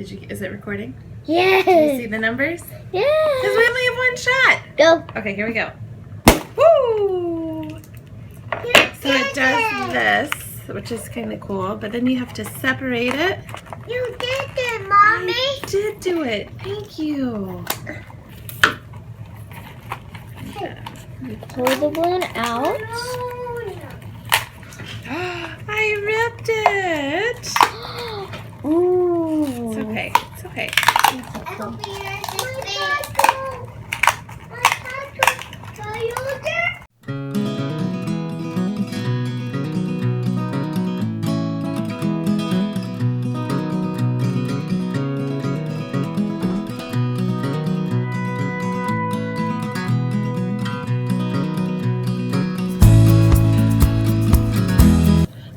Is it recording? Yes. Do you see the numbers? Yes. Because we only have one shot. Go. Okay, here we go. Woo! So it does this, which is kind of cool, but then you have to separate it. You did it, Mommy. I did do it. Thank you. You pull the balloon out. I ripped it. Ooh. It's okay. It's okay.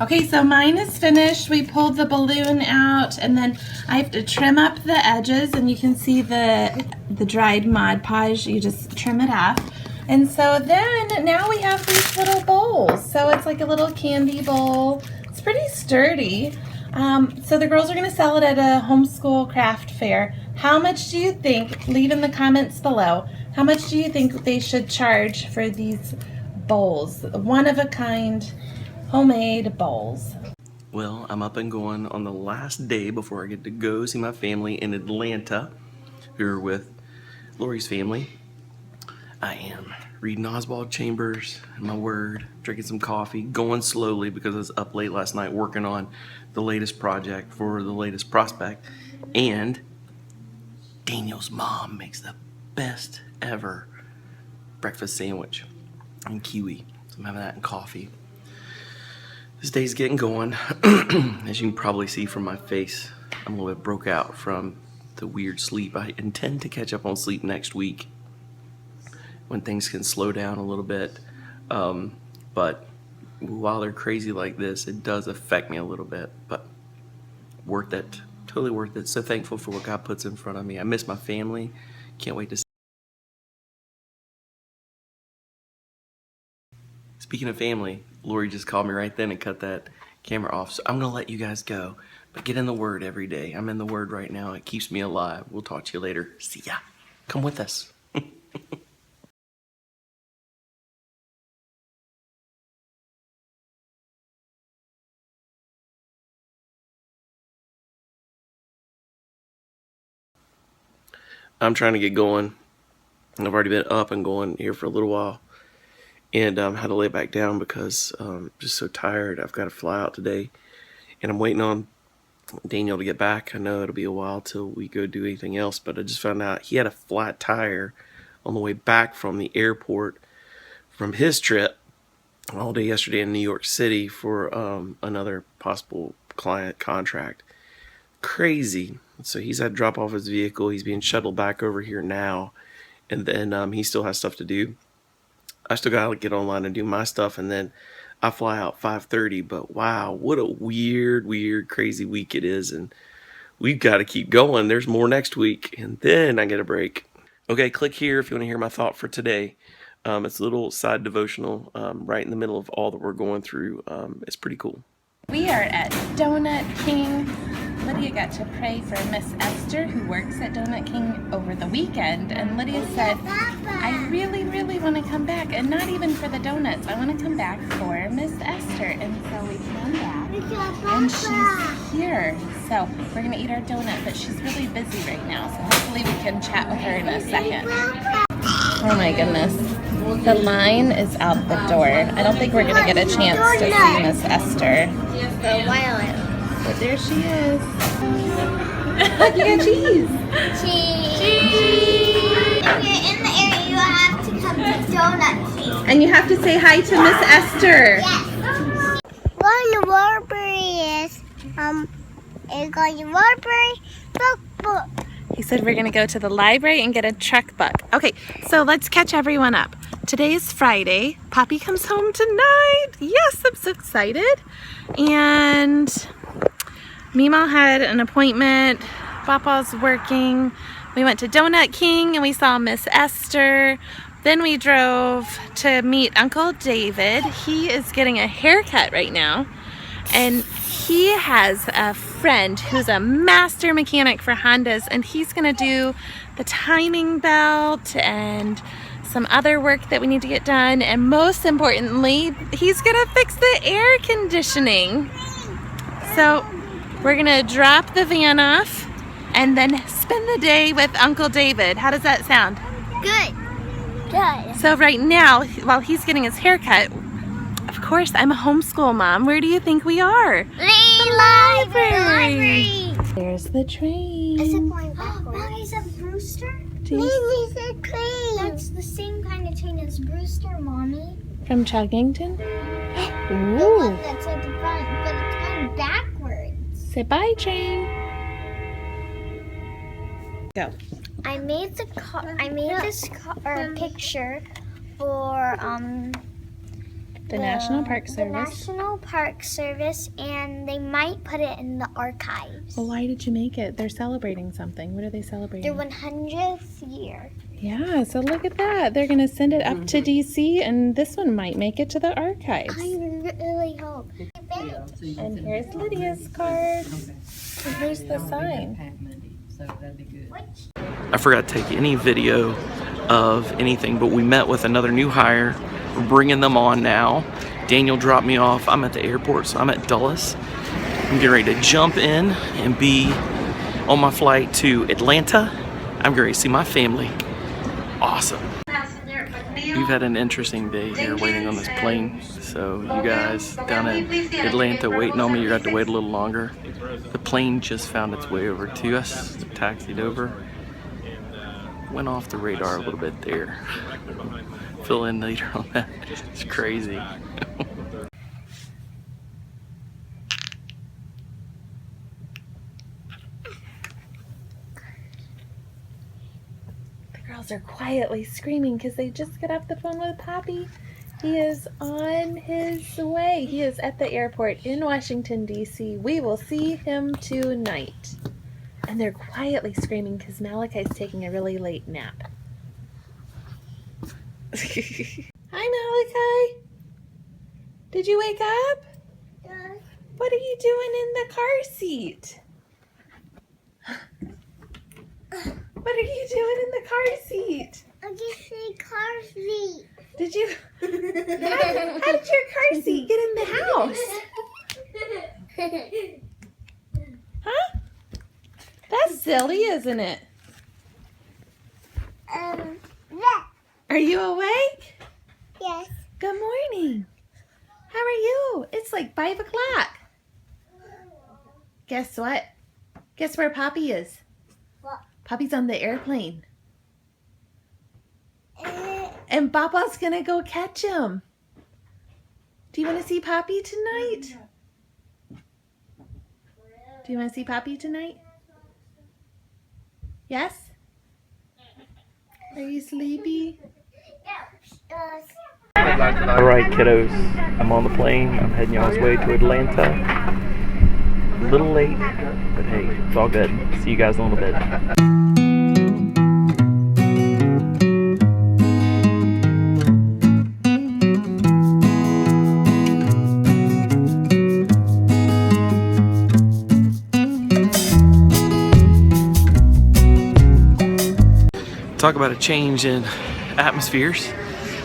Okay, so mine is finished. We pulled the balloon out, and then I have to trim up the edges, and you can see the dried Mod Podge. You just trim it off. And so then now we have these little bowls. So it's like a little candy bowl. It's pretty sturdy. So the girls are going to sell it at a homeschool craft fair. How much do you think, leave in the comments below, how much do you think they should charge for these bowls? One-of-a-kind homemade bowls. Well, I'm up and going on the last day before I get to go see my family in Atlanta. We're with Lori's family. I am reading Oswald Chambers and my word, drinking some coffee, going slowly because I was up late last night working on the latest project for the latest prospect. And Daniel's mom makes the best ever breakfast sandwich and kiwi. So I'm having that and coffee. This day's getting going. As you can probably see from my face, I'm a little bit broke out from the weird sleep. I intend to catch up on sleep next week when things can slow down a little bit. But while they're crazy like this, it does affect me a little bit. But worth it. Totally worth it. So thankful for what God puts in front of me. I miss my family. Can't wait to see. Speaking of family, Lori just called me right then and cut that camera off. So I'm going to let you guys go. But get in the Word every day. I'm in the Word right now. It keeps me alive. We'll talk to you later. See ya. Come with us. I'm trying to get going. I've already been up and going here for a little while. And had to lay back down because I'm just so tired. I've got to fly out today. And I'm waiting on Daniel to get back. I know it'll be a while till we go do anything else, but I just found out he had a flat tire on the way back from the airport from his trip all day yesterday in New York City for another possible client contract. Crazy. So he's had to drop off his vehicle. He's being shuttled back over here now. And then he still has stuff to do. I still gotta get online and do my stuff, and then I fly out 5:30. But wow, what a weird, crazy week it is, and we've got to keep going. There's more next week, and then I get a break. Okay, click here if you want to hear my thought for today. It's a little side devotional right in the middle of all that we're going through. It's pretty cool. We are at Donut King. Lydia got to pray for Miss Esther, who works at Donut King over the weekend, and Lydia said, I really want to come back, and not even for the donuts. I want to come back for Miss Esther, and so we came back, and she's here. So we're going to eat our donut, but she's really busy right now, so hopefully we can chat with her in a second. Oh my goodness. The line is out the door. I don't think we're going to get a chance to see Miss Esther. But there she is. Look, you got cheese. Cheese. If you're in the area, you have to come to Donut King. And you have to say hi to Miss Esther. Yes. Well, the library is going to library book. He said we're going to go to the library and get a truck book. Okay, so let's catch everyone up. Today is Friday. Poppy comes home tonight. Yes, I'm so excited. And Mima had an appointment. Bopbaw's working. We went to Donut King and we saw Miss Esther. Then we drove to meet Uncle David. He is getting a haircut right now. And he has a friend who's a master mechanic for Hondas, and he's gonna do the timing belt and some other work that we need to get done, and most importantly, he's gonna fix the air conditioning. So we're gonna drop the van off and then spend the day with Uncle David. How does that sound? Good. Good. So right now, while he's getting his haircut, of course, I'm a homeschool mom. Where do you think we are? The library. There's the train. Is it going backwards? Oh, is it Brewster? Mommy's a train. That's the same kind of train as Brewster, Mommy. From Chuggington? The Ooh. one that's at the front, but it's going backwards. Say bye, train. Go. I made this picture for The National Park The Service. National Park Service, and they might put it in the archives. Well, why did you make it? They're celebrating something. What are they celebrating? Their 100th year. Yeah, so look at that. They're going to send it up to DC, and this one might make it to the archives. I really hope. And here's Lydia's card. And here's the sign. I forgot to take any video of anything, but we met with another new hire. We're bringing them on now. Daniel dropped me off. I'm at the airport, so I'm at Dulles. I'm getting ready to jump in and be on my flight to Atlanta. I'm getting ready to see my family. Awesome. We've had an interesting day here waiting on this plane. So you guys down in Atlanta waiting on me, you're going to have to wait a little longer. The plane just found its way over to us, taxied over. Went off the radar a little bit there. Fill in later on that. It's crazy. The girls are quietly screaming because they just got off the phone with Poppy. He is on his way. He is at the airport in Washington, D.C. We will see him tonight. And they're quietly screaming because Malachi's taking a really late nap. Hi, Malachi. Did you wake up? Yes. What are you doing in the car seat? What are you doing in the car seat? I just say car seat. Did you? How did your car seat get in the house? Huh? That's silly, isn't it? Yeah. Are you awake? Yes. Good morning. How are you? It's like 5 o'clock. Guess what? Guess where Poppy is? What? Poppy's on the airplane. And Bopbaw's gonna go catch him. Do you want to see Poppy tonight? Do you want to see Poppy tonight? Yes? Are you sleepy? Alright, kiddos. I'm on the plane. I'm heading y'all's way to Atlanta. A little late, but hey, it's all good. See you guys in a little bit. Talk about a change in atmospheres.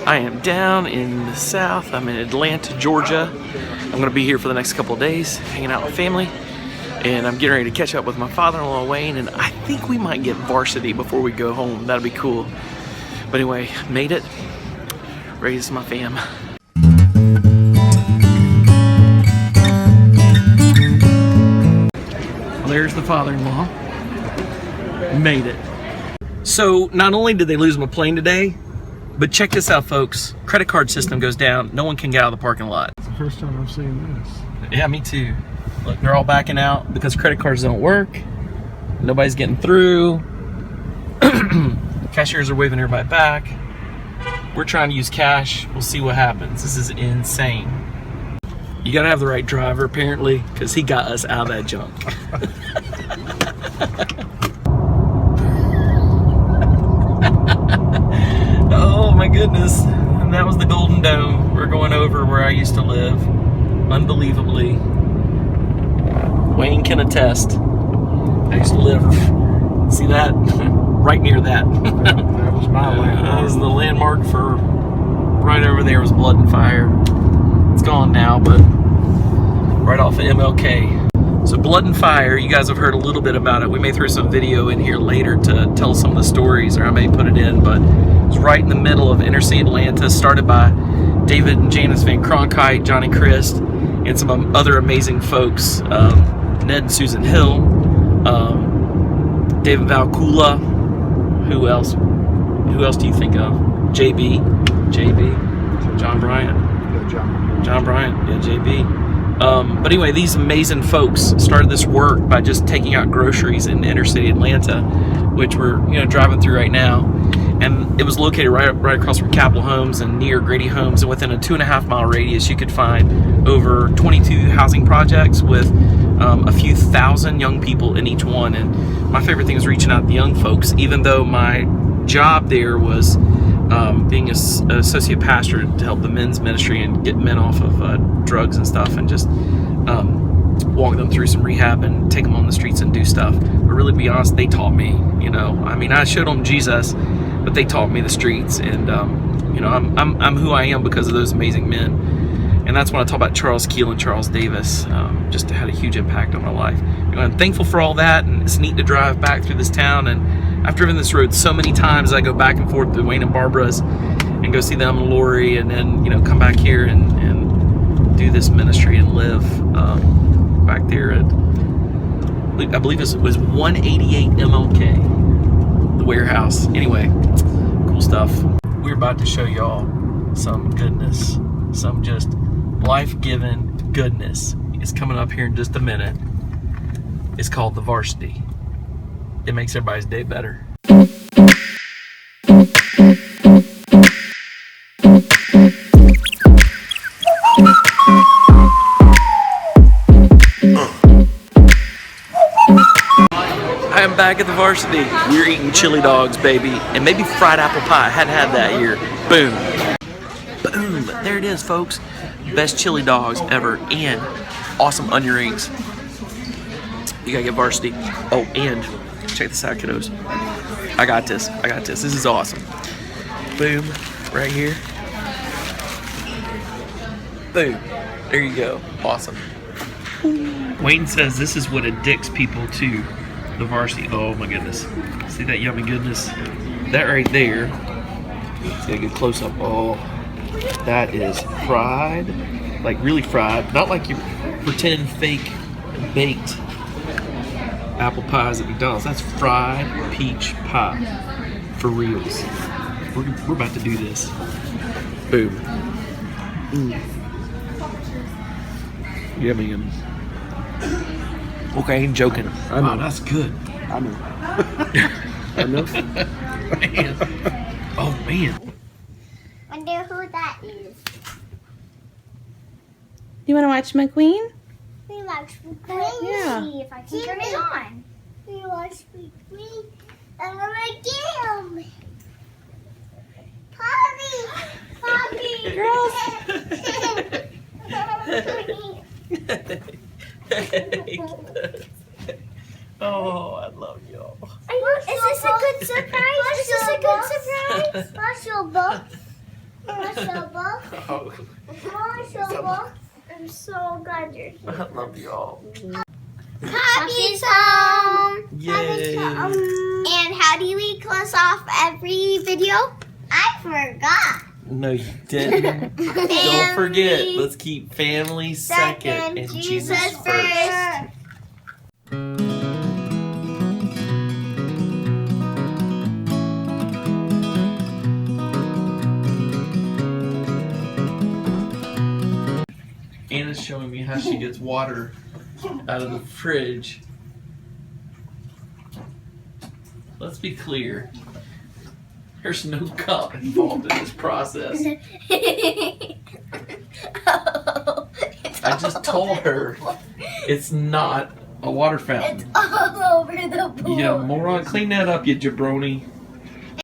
I am down in the south. I'm in Atlanta, Georgia. I'm gonna be here for the next couple of days, hanging out with family. And I'm getting ready to catch up with my father-in-law, Wayne, and I think we might get Varsity before we go home. That'll be cool. But anyway, made it. Ready to see my fam. Well, there's the father-in-law. Made it. So not only did they lose my plane today, but check this out, folks. Credit card system goes down. No one can get out of the parking lot. It's the first time I've seen this. Yeah, me too. Look, they're all backing out because credit cards don't work. Nobody's getting through. Cashiers are waving everybody back. We're trying to use cash. We'll see what happens. This is insane. You gotta have the right driver, apparently, because he got us out of that junk. Oh my goodness. And that was the Golden Dome. We're going over where I used to live. Unbelievably. Wayne can attest. I used to live, see that? Right near that. That was my landmark. That was the landmark for, right over there was Blood and Fire. It's gone now, but right off of MLK. So Blood and Fire, you guys have heard a little bit about it. We may throw some video in here later to tell some of the stories, or I may put it in, but it's right in the middle of inner city Atlanta, started by David and Janice Van Cronkite, Johnny Christ, and some other amazing folks, Ned and Susan Hill, David Valcula. Who else? Who else do you think of? JB, John Bryant. Yeah, John Bryant, yeah, JB. But anyway, these amazing folks started this work by just taking out groceries in inner city Atlanta, which we're driving through right now. And it was located right across from Capitol Homes and near Grady Homes, and within a 2.5 mile radius, you could find over 22 housing projects with a few thousand young people in each one. And my favorite thing is reaching out to the young folks, even though my job there was being an associate pastor to help the men's ministry and get men off of drugs and stuff, and just walk them through some rehab and take them on the streets and do stuff. But really, to be honest, they taught me. I mean, I showed them Jesus, but they taught me the streets, and I'm who I am because of those amazing men. And that's when I talk about Charles Keel and Charles Davis. Just had a huge impact on my life. I'm thankful for all that, and it's neat to drive back through this town. And I've driven this road so many times. I go back and forth to Wayne and Barbara's and go see them and Lori, and then come back here and do this ministry and live back there at, I believe it was 188 MLK, the warehouse. Anyway, cool stuff. We're about to show y'all some goodness, some just life-giving goodness. It's coming up here in just a minute. It's called the Varsity. It makes everybody's day better. I am back at the Varsity. We're eating chili dogs, baby, and maybe fried apple pie. I hadn't had that here. Boom. Boom. There it is, folks. Best chili dogs ever, and awesome onion rings. You gotta get Varsity. Oh, and check this out, kiddos. I got this. This is awesome. Boom. Right here. Boom. There you go. Awesome. Wayne says this is what addicts people to the Varsity. Oh my goodness. See that yummy goodness? That right there. Let's get a good close up. Oh, that is fried. Like really fried. Not like you're pretending fake baked apple pies at McDonald's. That's fried peach pie. For reals. We're about to do this. Boom. Yummy. Okay, I ain't joking. Wow, that's good. I know. I know. Man. Oh, man. Wonder who that is. You want to watch McQueen? We watch McQueen. Yeah. See if I can turn it on. We watch McQueen. I'm gonna get him. Poppy. Oh, I love y'all. Is this a good surprise? Is this a good surprise? Marshall. I'm so glad you're here. I love y'all. Poppy's home. Yay. And how do we close off every video? I forgot. No, you didn't. Don't forget. Let's keep family second and Jesus first. Anna's showing me how she gets water out of the fridge. Let's be clear. There's no cup involved in this process. I just told her it's not a water fountain. It's all over the board. You moron, clean that up, you jabroni.